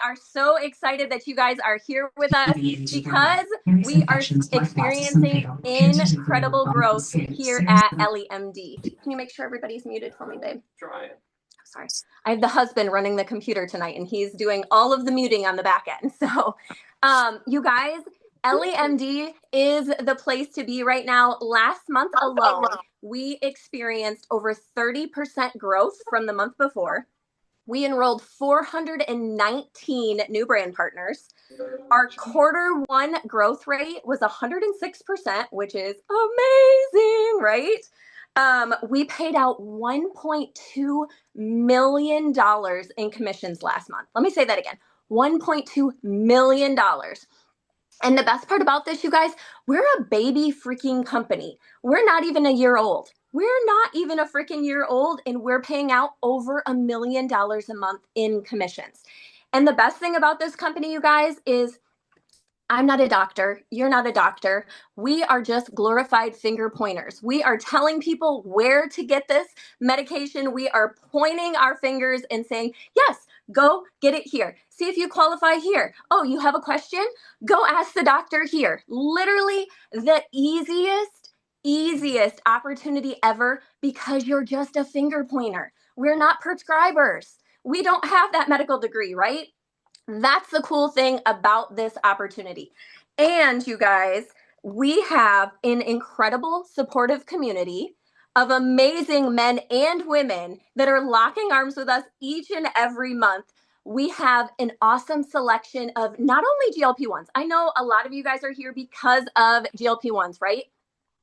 are so excited that you guys are here with us because we are experiencing incredible growth here at EllieMd. Can you make sure everybody's muted for me, babe? Try it. Sorry. I have the husband running the computer tonight, and he's doing all of the muting on the back end. So, you guys, EllieMd is the place to be right now. Last month alone, we experienced over 30% growth from the month before. We enrolled 419 new brand partners. Our Q1 growth rate was 106%, which is amazing, right? We paid out $1.2 million in commissions last month. Let me say that again, $1.2 million. And the best part about this, you guys, we're a baby freaking company. We're not even a year old. We're not even a freaking year old, and we're paying out over $1 million a month in commissions. And the best thing about this company, you guys, is I'm not a doctor. You're not a doctor. We are just glorified finger pointers. We are telling people where to get this medication. We are pointing our fingers and saying, yes, go get it here. See if you qualify here. Oh, you have a question? Go ask the doctor here. Literally the easiest opportunity ever, because you're just a finger pointer. We're not prescribers. We don't have that medical degree, right? That's the cool thing about this opportunity. And you guys, we have an incredible supportive community of amazing men and women that are locking arms with us each and every month. We have an awesome selection of not only GLP-1s. I know a lot of you guys are here because of GLP-1s, right?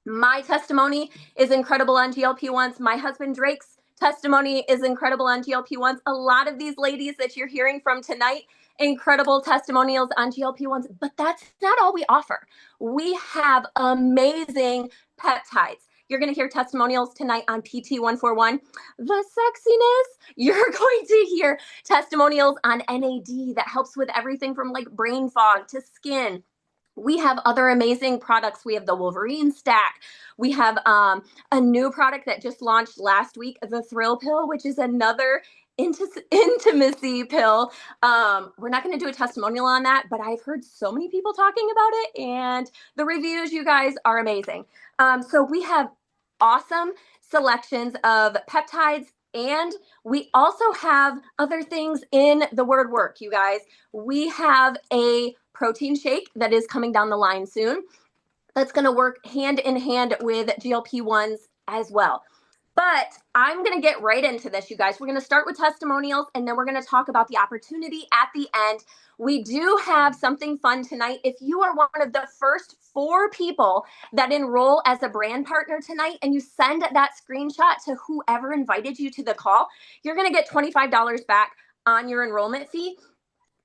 My testimony is incredible on GLP-1s. My husband Drake's testimony is incredible on GLP-1s. A lot of these ladies that you're hearing from tonight, incredible testimonials on GLP-1s, but that's not all we offer. We have amazing peptides. You're going to hear testimonials tonight on PT141, the sexiness. You're going to hear testimonials on NAD that helps with everything from like brain fog to skin. We have other amazing products. We have the Wolverine Stack. We have a new product that just launched last week, the Thrill Pill, which is another intimacy pill. We're not going to do a testimonial on that, but I've heard so many people talking about it, and the reviews, you guys, are amazing. So we have awesome selections of peptides, and we also have other things in the word work, you guys. We have a protein shake that is coming down the line soon that's going to work hand in hand with GLP-1s as well. But I'm going to get right into this, you guys. We're going to start with testimonials, and then we're going to talk about the opportunity at the end. We do have something fun tonight. If you are one of the first 4 people that enroll as a brand partner tonight, and you send that screenshot to whoever invited you to the call, you're going to get $25 back on your enrollment fee.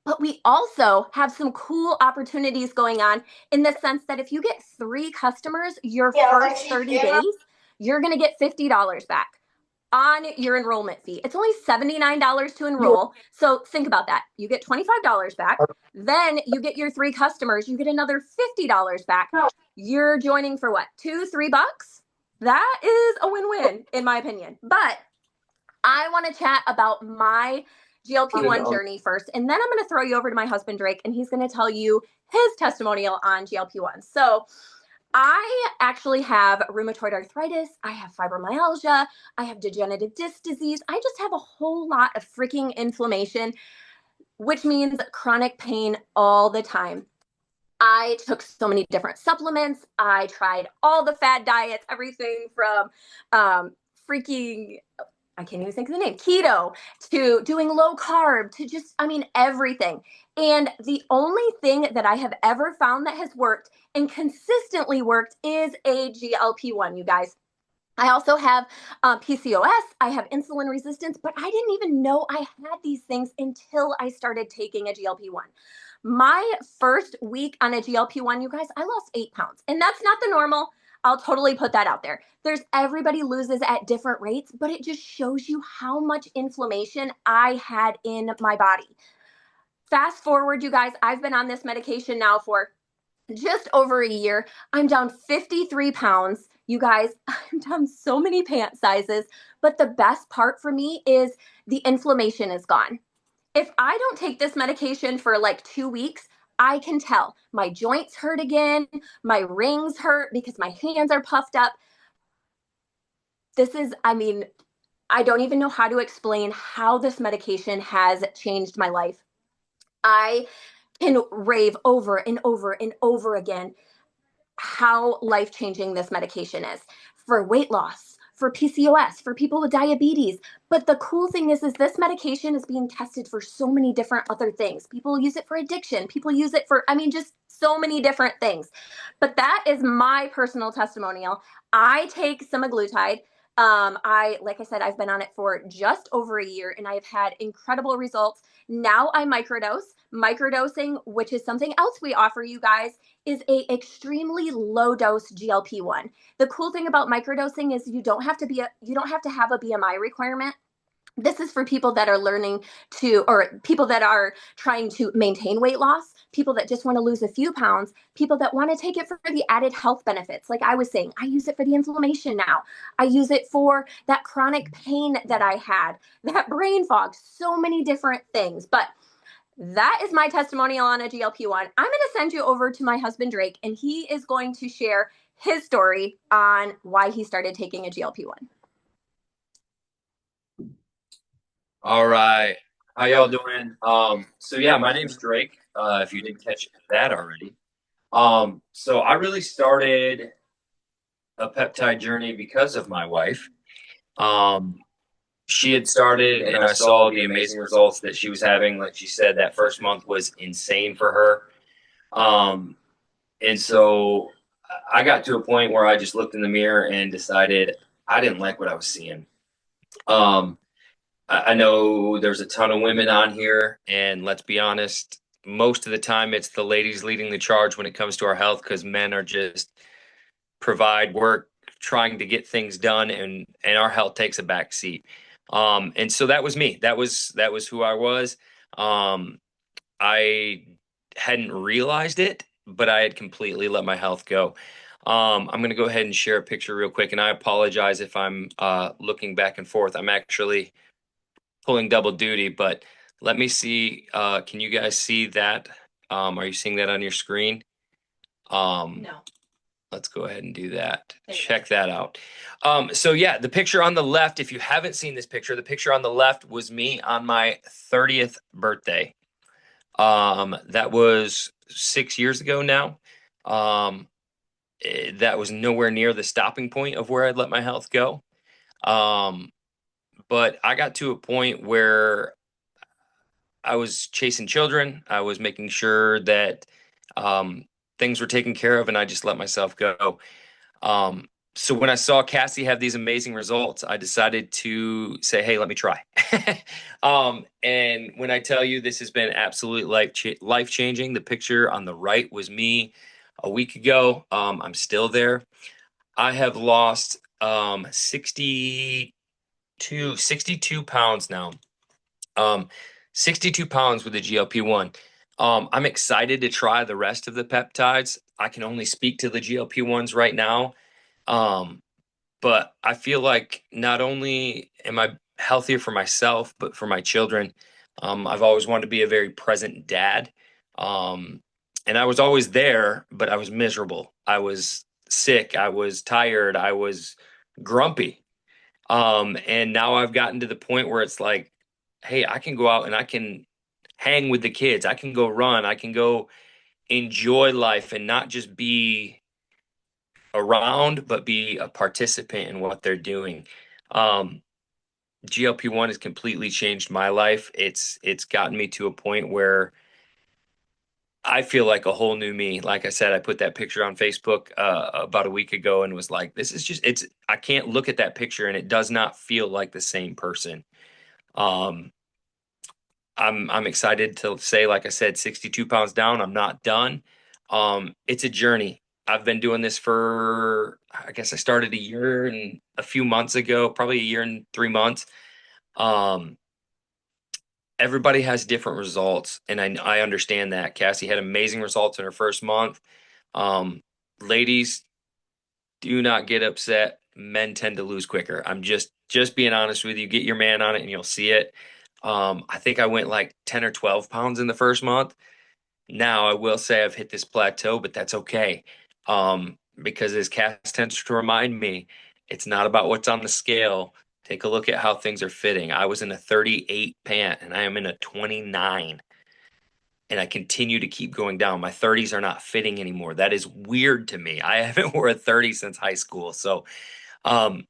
But we also have some cool opportunities going on in the sense that if you get 3 customers your first 30 days, you're going to get $50 back on your enrollment fee. It's only $79 to enroll. So think about that. You get $25 back. Then you get your 3 customers. You get another $50 back. You're joining for what? $2, $3? That is a win-win in my opinion. But I want to chat about my GLP-1 journey first, and then I'm going to throw you over to my husband, Drake, and he's going to tell you his testimonial on GLP-1. So I actually have rheumatoid arthritis. I have fibromyalgia. I have degenerative disc disease. I just have a whole lot of freaking inflammation, which means chronic pain all the time. I took so many different supplements. I tried all the fad diets, everything from I can't even think of the name, keto, to doing low carb, to just, everything. And the only thing that I have ever found that has worked and consistently worked is a GLP-1, you guys. I also have PCOS, I have insulin resistance, but I didn't even know I had these things until I started taking a GLP-1. My first week on a GLP-1, you guys, I lost 8 pounds, and that's not the normal. I'll totally put that out there. Everybody loses at different rates, but it just shows you how much inflammation I had in my body. Fast forward, you guys, I've been on this medication now for just over a year. I'm down 53 pounds. You guys, I'm down so many pant sizes, but the best part for me is the inflammation is gone. If I don't take this medication for like 2 weeks, I can tell my joints hurt again, my rings hurt because my hands are puffed up. This is, I mean, I don't even know how to explain how this medication has changed my life. I can rave over and over and over again how life changing this medication is for weight loss, for PCOS, for people with diabetes. But the cool thing is this medication is being tested for so many different other things. People use it for addiction, people use it for, I mean, just so many different things. But that is my personal testimonial. I take semaglutide. Like I said, I've been on it for just over a year and I've had incredible results. Now I microdose. Microdosing, which is something else we offer you guys, is a extremely low dose GLP-1. The cool thing about microdosing is you don't have to have a BMI requirement. This is for people that are learning to, or people that are trying to maintain weight loss, people that just want to lose a few pounds, people that want to take it for the added health benefits. Like I was saying, I use it for the inflammation now. I use it for that chronic pain that I had, that brain fog, so many different things. But that is my testimonial on a GLP-1. I'm going to send you over to my husband, Drake, and he is going to share his story on why he started taking a GLP-1. All right. How y'all doing? So yeah, my name's Drake, if you didn't catch that already. So I really started a peptide journey because of my wife. Um, she had started and I saw the amazing results that she was having. Like she said, that first month was insane for her. Um, and so I got to a point where I just looked in the mirror and decided I didn't like what I was seeing. Um, I know there's a ton of women on here, and let's be honest, most of the time it's the ladies leading the charge when it comes to our health because men are just provide work, trying to get things done, and our health takes a back seat. And so that was me. That was who I was. Um, I hadn't realized it, but I had completely let my health go. I'm going to go ahead and share a picture real quick, and I apologize if I'm looking back and forth. I'm actually pulling double duty, but let me see. Can you guys see that? Are you seeing that on your screen? No. Let's go ahead and do that. Check that out. So yeah, the picture on the left, if you haven't seen this picture, the picture on the left was me on my 30th birthday. That was 6 years ago now. That was nowhere near the stopping point of where I'd let my health go. Um, but I got to a point where I was chasing children. I was making sure that um, things were taken care of, and I just let myself go. Um, so when I saw Cassie have these amazing results, I decided to say, "Hey, let me try." And when I tell you this has been absolutely life changing, the picture on the right was me a week ago. I'm still there. I have lost 62 pounds now. Um, 62 pounds with the GLP-1. I'm excited to try the rest of the peptides. I can only speak to the GLP-1s right now. Um, but I feel like not only am I healthier for myself, but for my children. I've always wanted to be a very present dad. Um, and I was always there, but I was miserable. I was sick. I was tired. I was grumpy. And now I've gotten to the point where it's like, hey, I can go out and I can hang with the kids. I can go run. I can go enjoy life and not just be around, but be a participant in what they're doing. Um, GLP-1 has completely changed my life. It's gotten me to a point where I feel like a whole new me. Like I said, I put that picture on Facebook about a week ago and was like, this is just it's I can't look at that picture and it does not feel like the same person. Um, I'm excited to say, like I said, 62 pounds down. I'm not done. It's a journey. I've been doing this for, I guess I started a year and a few months ago, probably a year and 3 months. Um, Everybody has different results, and I understand that. Cassie had amazing results in her first month. Um, Ladies, do not get upset. Men tend to lose quicker. I'm just being honest with you. Get your man on it, and you'll see it. I think I went like 10 or 12 pounds in the first month. Now I will say I've hit this plateau, but that's okay. Because as Cass tends to remind me, it's not about what's on the scale. Take a look at how things are fitting. I was in a 38 pant and I am in a 29, and I continue to keep going down. My 30s are not fitting anymore. That is weird to me. I haven't worn a 30 since high school. So, um,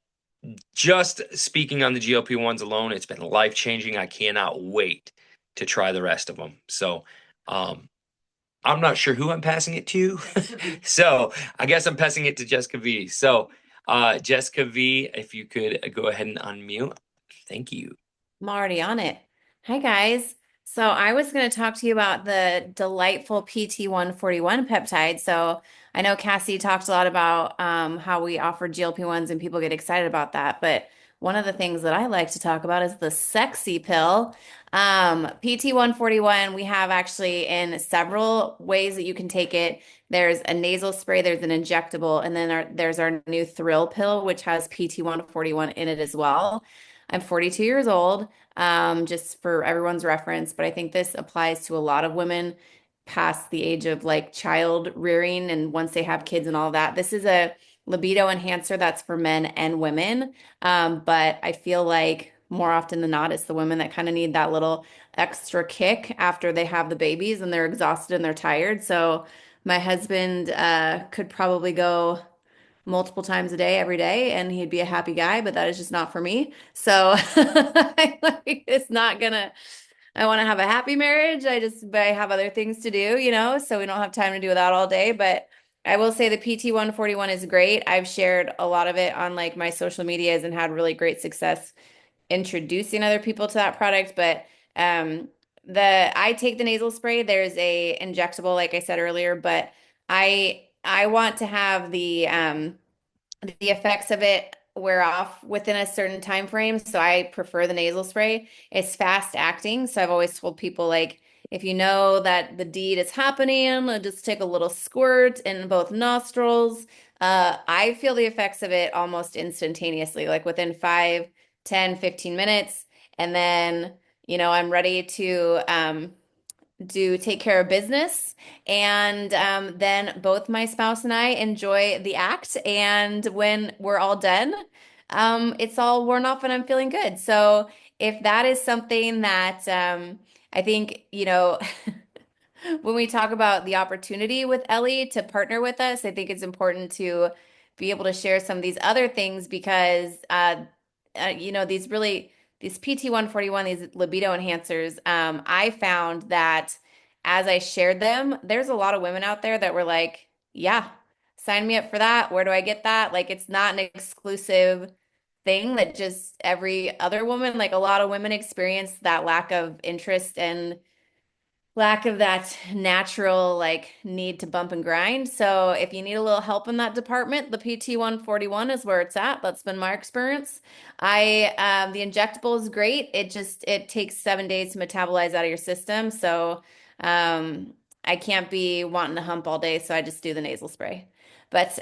just speaking on the GLP-1s alone, it's been life changing. I cannot wait to try the rest of them. So, um, I'm not sure who I'm passing it to. So I guess I'm passing it to Jessica V. So, Jessica V, if you could go ahead and unmute. Thank you. I'm already on it. Hi, guys. So I was going to talk to you about the delightful PT-141 peptide. So I know Cassie talked a lot about how we offer GLP-1s and people get excited about that. But one of the things that I like to talk about is the sexy pill. PT-141, we have actually in several ways that you can take it. There's a nasal spray, there's an injectable, and then there's our new Thrill pill, which has PT-141 in it as well. I'm 42 years old, just for everyone's reference, but I think this applies to a lot of women past the age of like child rearing and once they have kids and all that. This is a libido enhancer that's for men and women. But I feel like more often than not, it's the women that kind of need that little extra kick after they have the babies and they're exhausted and they're tired. So my husband could probably go multiple times a day, every day, and he'd be a happy guy, but that is just not for me. So it's not gonna, I want to have a happy marriage. But I have other things to do, so we don't have time to do that all day. But I will say the PT-141 is great. I've shared a lot of it on like my social medias and had really great success introducing other people to that product. But I take the nasal spray. There's a injectable, like I said earlier, but I want to have the effects of it wear off within a certain time frame. So I prefer the nasal spray. It's fast acting. So I've always told people like, if you know that the deed is happening, just take a little squirt in both nostrils. I feel the effects of it almost instantaneously, like within 5, 10, 15 minutes. And then, I'm ready to take care of business. And then both my spouse and I enjoy the act. And when we're all done, it's all worn off and I'm feeling good. So if that is something that I think, when we talk about the opportunity with Ellie to partner with us, I think it's important to be able to share some of these other things because, these PT-141, these libido enhancers, I found that as I shared them, there's a lot of women out there that were like, yeah, sign me up for that. Where do I get that? Like, it's not an exclusive thing that just every other woman, like a lot of women experience that lack of interest and lack of that natural like need to bump and grind. So if you need a little help in that department, the PT-141 is where it's at. That's been my experience. The injectable is great. It takes 7 days to metabolize out of your system. So I can't be wanting to hump all day, so I just do the nasal spray. But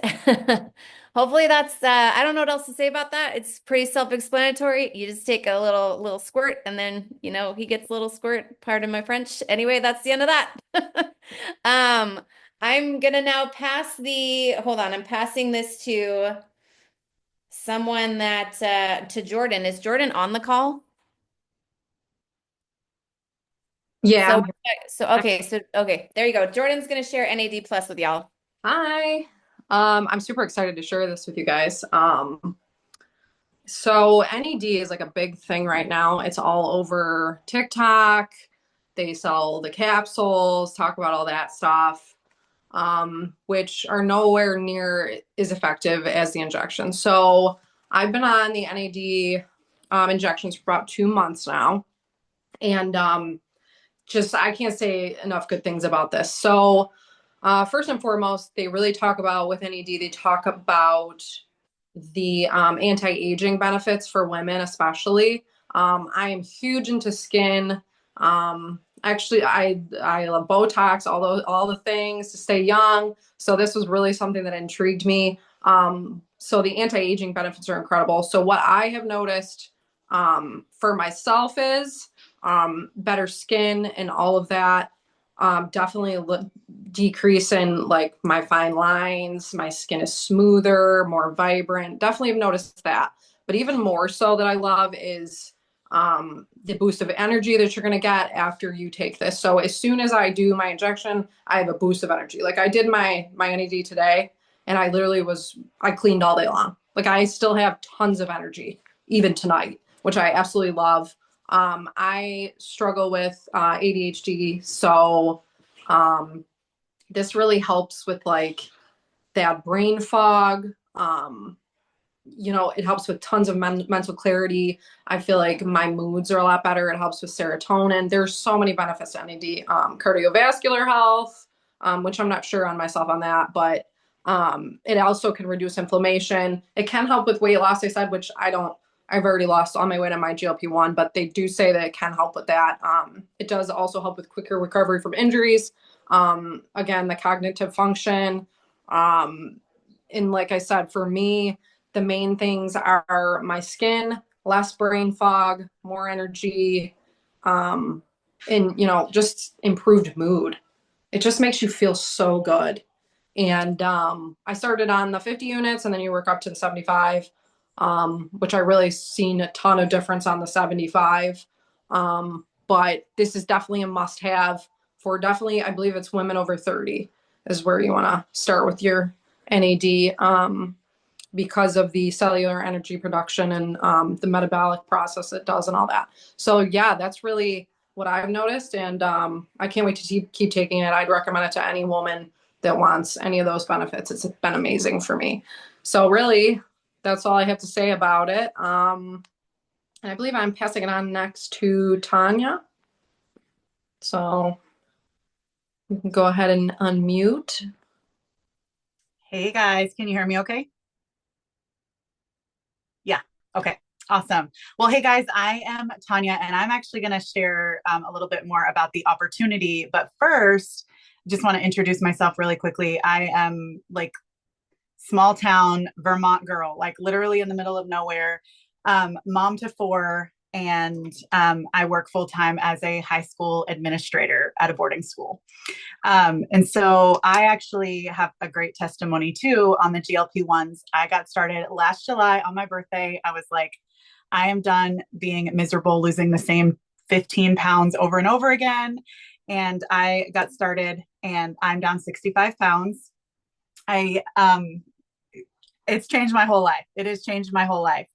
hopefully that's I don't know what else to say about that. It's pretty self-explanatory. You just take a little squirt and then, he gets a little squirt, pardon my French. Anyway, that's the end of that. I'm gonna now hold on, I'm passing this to someone to Jordan. Is Jordan on the call? Yeah. Okay, there you go. Jordan's gonna share NAD plus with y'all. Hi. I'm super excited to share this with you guys. So NAD is like a big thing right now. It's all over TikTok. They sell the capsules, talk about all that stuff, which are nowhere near as effective as the injection. So I've been on the NAD injections for about 2 months now. And I can't say enough good things about this. So first and foremost, they really talk about with NAD, they talk about the anti-aging benefits for women, especially. I am huge into skin. Actually, I love Botox, all the things to stay young. So this was really something that intrigued me. So the anti-aging benefits are incredible. So what I have noticed for myself is better skin and all of that. Definitely decrease in like my fine lines. My skin is smoother, more vibrant. Definitely have noticed that. But even more so that I love is the boost of energy that you're going to get after you take this. So as soon as I do my injection, I have a boost of energy. Like I did my NAD today, and I literally I cleaned all day long. Like I still have tons of energy even tonight, which I absolutely love. I struggle with ADHD, so this really helps with like that brain fog. It helps with tons of mental clarity. I feel like my moods are a lot better. It helps with serotonin. There's so many benefits to NAD. Cardiovascular health, which I'm not sure on myself on that, but it also can reduce inflammation. It can help with weight loss, they said, which I've already lost all my weight on my GLP-1, but they do say that it can help with that. It does also help with quicker recovery from injuries. Again, the cognitive function. And like I said, for me, the main things are my skin, less brain fog, more energy, and, just improved mood. It just makes you feel so good. And I started on the 50 units, and then you work up to the 75, which I really seen a ton of difference on the 75. But this is definitely a must have for definitely, I believe it's women over 30 is where you want to start with your NAD, because of the cellular energy production and the metabolic process it does and all that. So yeah, that's really what I've noticed. And I can't wait to keep taking it. I'd recommend it to any woman that wants any of those benefits. It's been amazing for me. So really, that's all I have to say about it. And I believe I'm passing it on next to Tanya. So you can go ahead and unmute. Hey guys, can you hear me okay? Yeah, okay, awesome. Well, hey guys, I am Tanya, and I'm actually going to share a little bit more about the opportunity. But first, just want to introduce myself really quickly. I am like small town Vermont girl, like literally in the middle of nowhere, mom to 4, and I work full time as a high school administrator at a boarding school. And so I actually have a great testimony too on the GLP-1s. I got started last July on my birthday. I was like, I am done being miserable, losing the same 15 pounds over and over again. And I got started, and I'm down 65 pounds. It's changed my whole life. It has changed my whole life.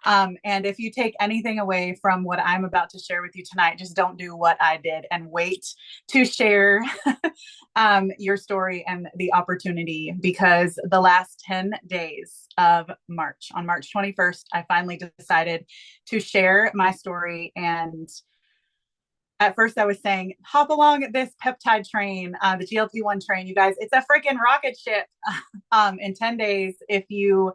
And if you take anything away from what I'm about to share with you tonight, just don't do what I did and wait to share your story and the opportunity, because the last 10 days of March, on March 21st, I finally decided to share my story. And at first I was saying, hop along this peptide train, the GLP-1 train, you guys, it's a freaking rocket ship. In 10 days, if you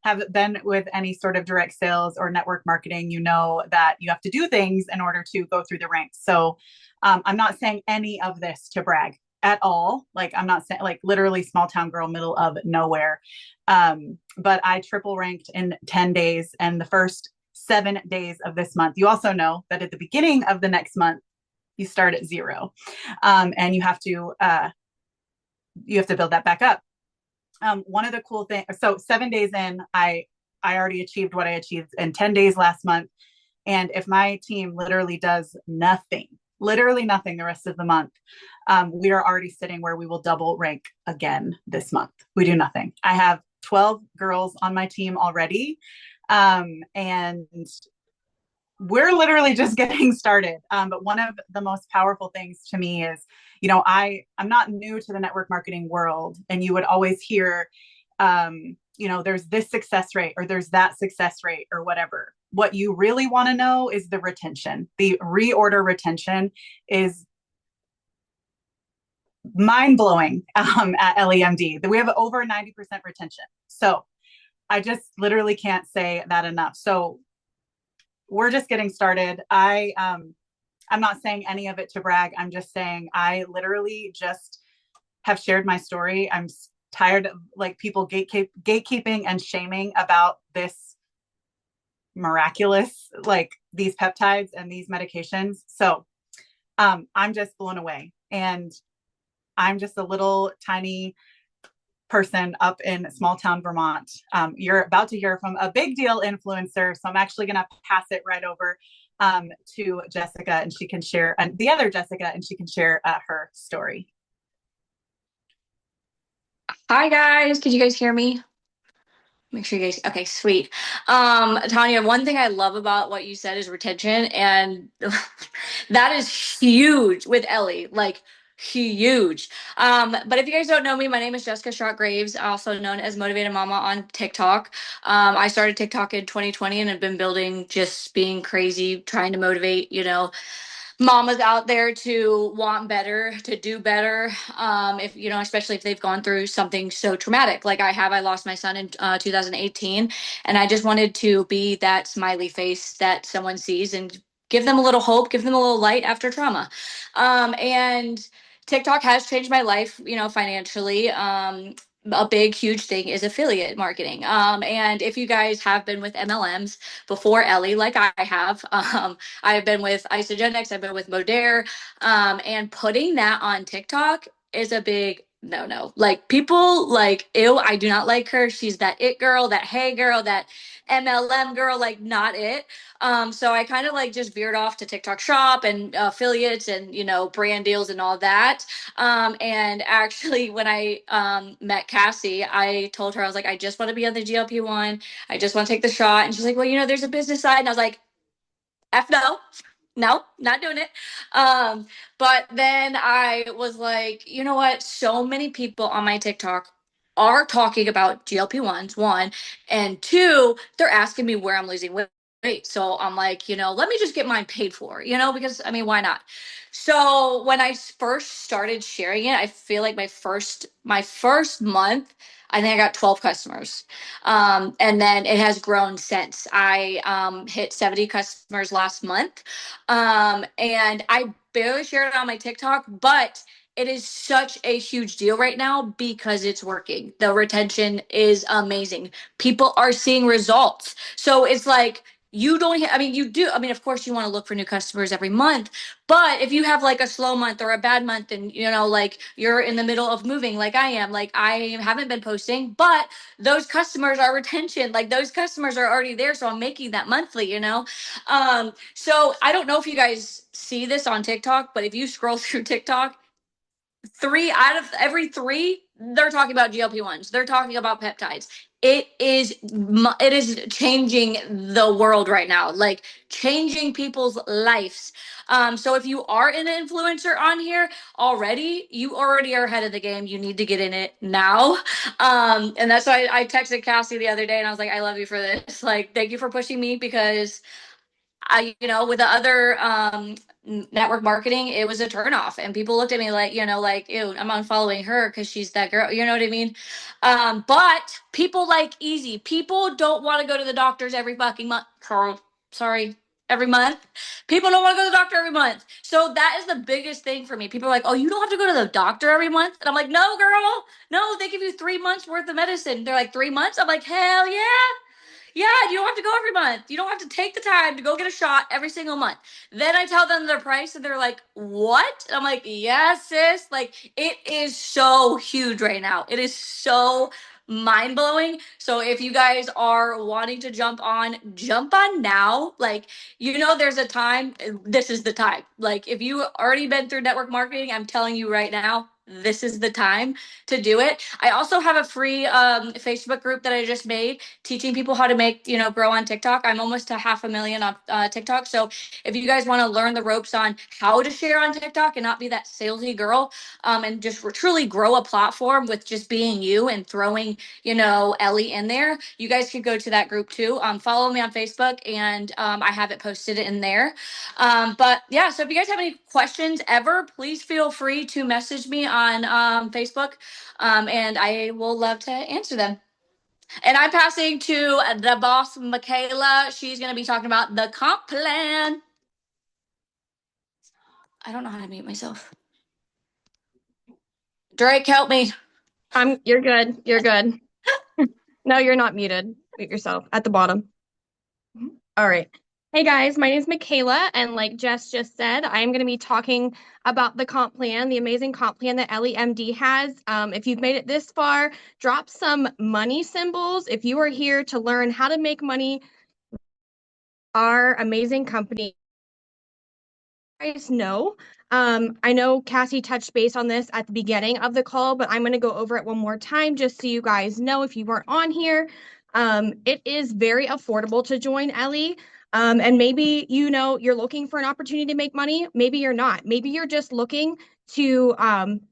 have been with any sort of direct sales or network marketing, you know that you have to do things in order to go through the ranks. So I'm not saying any of this to brag at all. Like I'm not saying, like literally small town girl, middle of nowhere. But I triple ranked in 10 days and the first 7 days of this month. You also know that at the beginning of the next month, you start at 0, and you have to build that back up. One of the cool things, so 7 days in, I already achieved what I achieved in 10 days last month. And if my team literally does nothing, literally nothing the rest of the month, we are already sitting where we will double rank again this month. We do nothing. I have 12 girls on my team already. And we're literally just getting started. But one of the most powerful things to me is, I'm not new to the network marketing world, and you would always hear, there's this success rate or there's that success rate or whatever. What you really want to know is the retention. The reorder retention is mind-blowing at EllieMd. We have over 90% retention. So I just literally can't say that enough. So we're just getting started. I'm not saying any of it to brag. I'm just saying I literally just have shared my story. I'm tired of like people gatekeeping and shaming about this miraculous, like these peptides and these medications. So I'm just blown away. And I'm just a little tiny person up in small town Vermont. You're about to hear from a big deal influencer. So I'm actually going to pass it right over to Jessica, and she can share, and the other Jessica, and she can share her story. Hi guys, could you guys hear me? Make sure you guys, okay, sweet. Tanya, one thing I love about what you said is retention, and that is huge with Ellie, like huge. But if you guys don't know me, my name is Jessica Graves, also known as Motivated Mama on TikTok. I started TikTok in 2020 and have been building, just being crazy, trying to motivate, mamas out there to want better, to do better. If especially if they've gone through something so traumatic like I have. I lost my son in 2018, and I just wanted to be that smiley face that someone sees and give them a little hope, give them a little light after trauma. And TikTok has changed my life, financially. A big, huge thing is affiliate marketing. And if you guys have been with MLMs before Ellie, like I have, I've been with Isagenix, I've been with Modere, and putting that on TikTok is a big no. Like, people like, ew, I do not like her. She's that it girl, that hey girl, that MLM girl, like, not it. So I kind of like just veered off to TikTok Shop and affiliates and brand deals and all that. And actually, when I met Cassie, I told her, I was like, I just want to be on the GLP-1. I just want to take the shot. And she's like, well, there's a business side. And I was like, F no, not doing it. But then I was like, you know what? So many people on my TikTok are talking about GLP-1s, one, and two, they're asking me where I'm losing weight. So I'm like, let me just get mine paid for, because I mean, why not? So when I first started sharing it, I feel like my first month, I think I got 12 customers. And then it has grown since. I hit 70 customers last month. And I barely shared it on my TikTok, but it is such a huge deal right now because it's working. The retention is amazing. People are seeing results. So it's like, you don't, you do. Of course you want to look for new customers every month, but if you have like a slow month or a bad month and, like you're in the middle of moving, like I am, like I haven't been posting, but those customers are retention. Like, those customers are already there. So I'm making that monthly, So I don't know if you guys see this on TikTok, but if you scroll through TikTok, 3 out of every 3, they're talking about GLP-1s. They're talking about peptides. It is changing the world right now, like changing people's lives. So if you are an influencer on here already, you already are ahead of the game. You need to get in it now. And that's why I texted Cassie the other day and I was like, I love you for this. Like, thank you for pushing me, because with the other network marketing, it was a turnoff, and people looked at me like, like, ew, I'm unfollowing her because she's that girl. You know what I mean? But people like easy. People don't want to go to the doctors every fucking month. Sorry, every month. People don't want to go to the doctor every month. So that is the biggest thing for me. People are like, oh, you don't have to go to the doctor every month. And I'm like, no, girl, no, they give you 3 months worth of medicine. They're like, 3 months? I'm like, hell yeah. Yeah, you don't have to go every month. You don't have to take the time to go get a shot every single month. Then I tell them their price and they're like, what? And I'm like, yes, sis. Like, it is so huge right now. It is so mind blowing. So if you guys are wanting to jump on now. Like, there's a time. This is the time. Like, if you already been through network marketing, I'm telling you right now, this is the time to do it. I also have a free Facebook group that I just made, teaching people how to make, grow on TikTok. I'm almost to 500,000 on TikTok. So if you guys want to learn the ropes on how to share on TikTok and not be that salesy girl, and just truly grow a platform with just being you and throwing, Ellie in there, you guys could go to that group too. Follow me on Facebook, and I have it posted in there. But yeah, so if you guys have any questions ever, please feel free to message me on Facebook, and I will love to answer them. And I'm passing to the boss, Makayla. She's going to be talking about the comp plan. I don't know how to mute myself. Drake, help me. You're good. You're good. No, you're not muted. Mute yourself at the bottom. All right. Hey guys, my name is Makayla, and like Jess just said, I am going to be talking about the comp plan, the amazing comp plan that EllieMd has. If you've made it this far, drop some money symbols. If you are here to learn how to make money, our amazing company, guys know. I know Cassie touched base on this at the beginning of the call, but I'm going to go over it one more time just so you guys know if you weren't on here. It is very affordable to join Ellie. And maybe you're looking for an opportunity to make money. Maybe you're not. Maybe you're just looking to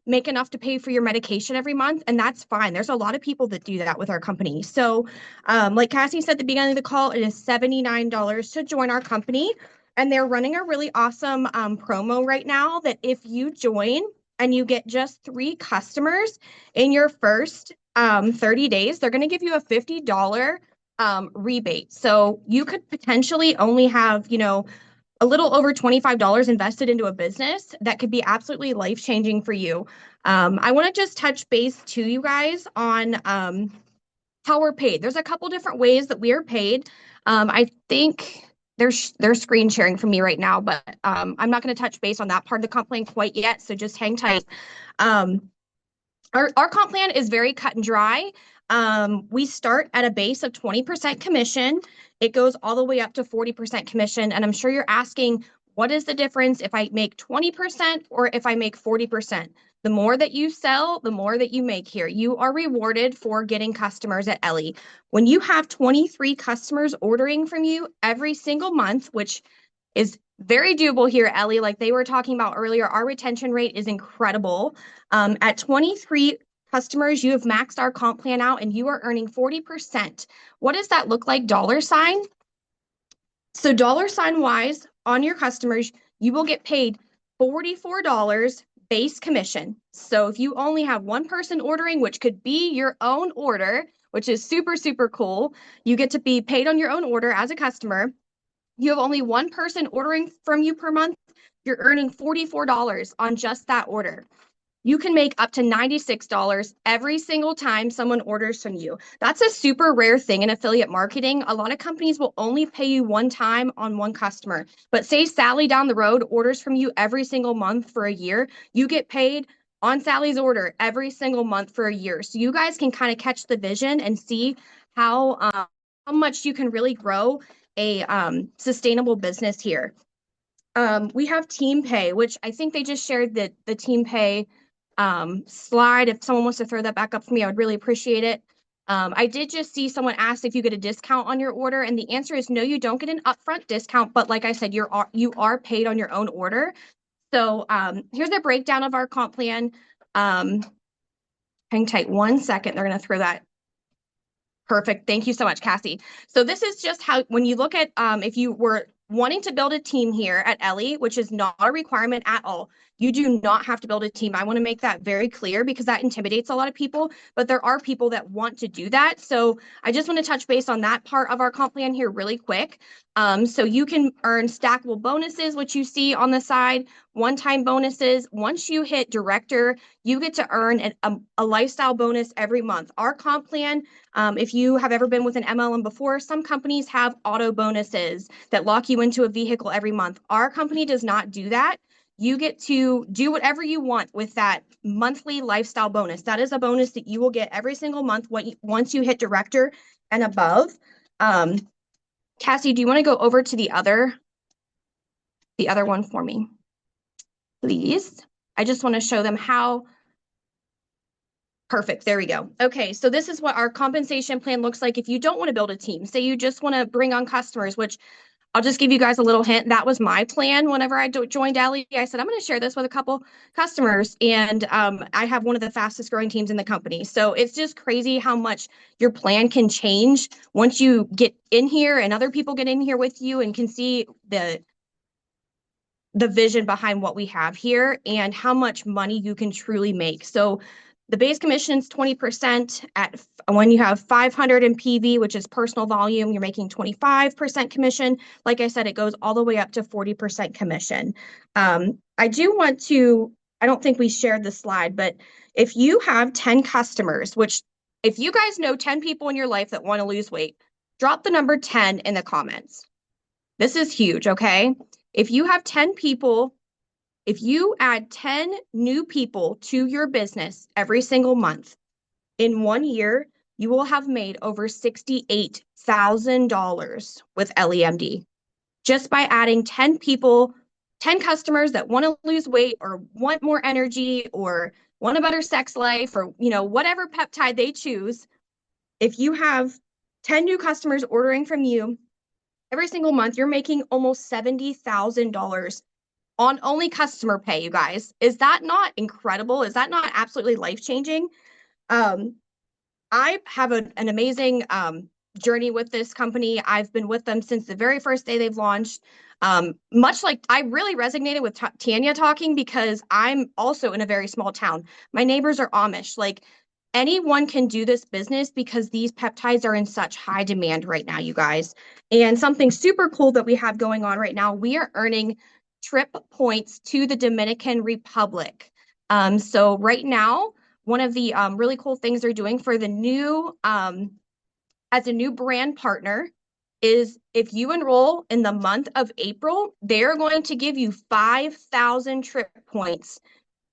make enough to pay for your medication every month, and that's fine. There's a lot of people that do that with our company. So, like Cassie said at the beginning of the call, it is $79 to join our company. And they're running a really awesome promo right now that if you join and you get just 3 customers in your first 30 days, they're going to give you a $50 rebate. So you could potentially only have, a little over $25 invested into a business that could be absolutely life-changing for you. I want to just touch base to you guys on how we're paid. There's a couple different ways that we are paid. I think they're screen sharing for me right now, but I'm not going to touch base on that part of the comp plan quite yet, so just hang tight. Our comp plan is very cut and dry. We start at a base of 20% commission. It goes all the way up to 40% commission, and I'm sure you're asking, what is the difference if I make 20% or if I make 40%? The more that you sell, the more that you make here. You are rewarded for getting customers at Ellie. When you have 23 customers ordering from you every single month, which is very doable here at Ellie, like they were talking about earlier, our retention rate is incredible. At 23 customers, you have maxed our comp plan out and you are earning 40%. What does that look like dollar sign? So dollar sign wise on your customers, you will get paid $44 base commission. So if you only have one person ordering, which could be your own order, which is super, super cool, you get to be paid on your own order as a customer. You have only one person ordering from you per month, you're earning $44 on just that order. You can make up to $96 every single time someone orders from you. That's a super rare thing in affiliate marketing. A lot of companies will only pay you one time on one customer. But say Sally down the road orders from you every single month for a year, you get paid on Sally's order every single month for a year. So you guys can kind of catch the vision and see how much you can really grow a sustainable business here. We have team pay, which I think they just shared the team pay slide. If someone wants to throw that back up for me, I would really appreciate it. I did just see someone ask if you get a discount on your order, and the answer is no, you don't get an upfront discount, but like I said, you are paid on your own order. So here's a breakdown of our comp plan. Hang tight 1 second. They're going to throw that. Perfect. Thank you so much, Cassie. So this is just how, when you look at, if you were wanting to build a team here at Ellie, which is not a requirement at all, you do not have to build a team. I want to make that very clear because that intimidates a lot of people, but there are people that want to do that. So I just want to touch base on that part of our comp plan here really quick. So you can earn stackable bonuses, which you see on the side, one-time bonuses. Once you hit director, you get to earn a lifestyle bonus every month. Our comp plan, if you have ever been with an MLM before, some companies have auto bonuses that lock you into a vehicle every month. Our company does not do that. You get to do whatever you want with that monthly lifestyle bonus. That is a bonus that you will get every single month once you hit director and above. Cassie, do you want to go over to the other one for me, please? I just want to show them how. Perfect. There we go. Okay, so this is what our compensation plan looks like if you don't want to build a team. Say you just want to bring on customers, which I'll just give you guys a little hint. That was my plan whenever I joined Ellie. I said, I'm going to share this with a couple customers, and I have one of the fastest growing teams in the company. So it's just crazy how much your plan can change once you get in here and other people get in here with you and can see the vision behind what we have here and how much money you can truly make. So the base commission is 20% when you have 500 in PV, which is personal volume, you're making 25% commission. Like I said, it goes all the way up to 40% commission. I don't think we shared the slide, but if you have 10 customers, which if you guys know 10 people in your life that want to lose weight, drop the number 10 in the comments. This is huge, okay? If you have 10 people, if you add 10 new people to your business every single month, in 1 year, you will have made over $68,000 with LEMD just by adding 10 people, 10 customers that want to lose weight or want more energy or want a better sex life or, you know, whatever peptide they choose. If you have 10 new customers ordering from you every single month, you're making almost $70,000 on only customer pay, you guys. Is that not incredible? Is that not absolutely life-changing? I have an amazing journey with this company. I've been with them since the very first day they've launched. Much like I really resonated with Tanya talking because I'm also in a very small town. My neighbors are Amish. Like anyone can do this business because these peptides are in such high demand right now, you guys. And something super cool that we have going on right now, we are earning trip points to the Dominican Republic. So right now, one of the really cool things they're doing for the new, as a new brand partner, is if you enroll in the month of April, they're going to give you 5,000 trip points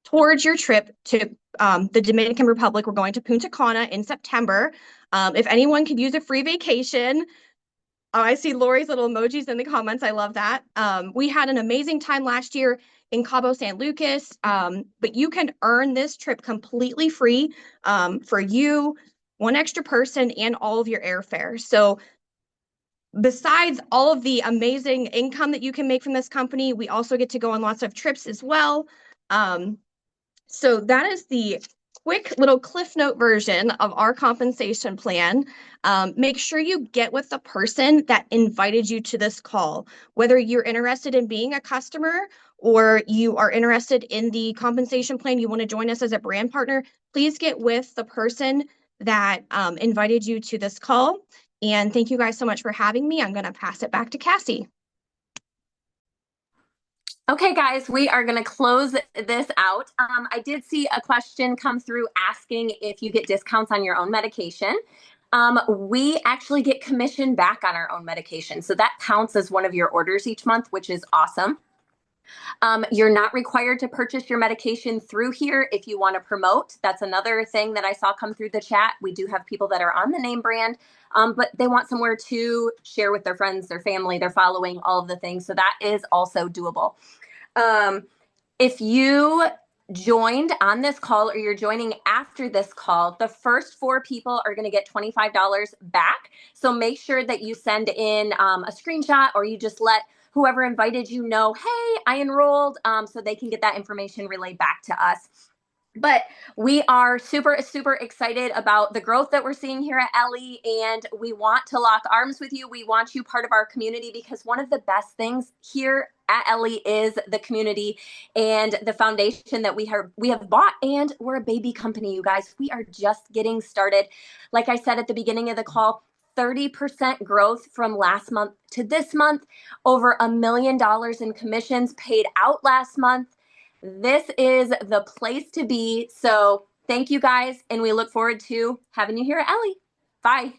towards your trip to the Dominican Republic. We're going to Punta Cana in September. If anyone could use a free vacation, I see Lori's little emojis in the comments. I love that. We had an amazing time last year in Cabo San Lucas, but you can earn this trip completely free for you, one extra person, and all of your airfare. So besides all of the amazing income that you can make from this company, we also get to go on lots of trips as well. So that is the quick little Cliff Note version of our compensation plan. Make sure you get with the person that invited you to this call. Whether you're interested in being a customer or you are interested in the compensation plan, you want to join us as a brand partner, please get with the person that invited you to this call. And thank you guys so much for having me. I'm going to pass it back to Cassie. Okay, guys, we are going to close this out. I did see a question come through asking if you get discounts on your own medication. We actually get commission back on our own medication. So that counts as one of your orders each month, which is awesome. You're not required to purchase your medication through here if you want to promote. That's another thing that I saw come through the chat. We do have people that are on the name brand, but they want somewhere to share with their friends, their family, their following, all of the things. So that is also doable. If you joined on this call or you're joining after this call, the first 4 people are going to get $25 back. So make sure that you send in a screenshot or you just let whoever invited you know, hey, I enrolled, so they can get that information relayed back to us. But we are super, super excited about the growth that we're seeing here at Ellie, and we want to lock arms with you. We want you part of our community because one of the best things here at Ellie is the community and the foundation that we have bought, and we're a baby company, you guys. We are just getting started. Like I said at the beginning of the call, 30% growth from last month to this month, over $1 million in commissions paid out last month. This is the place to be. So thank you guys, and we look forward to having you here at Ellie. Bye.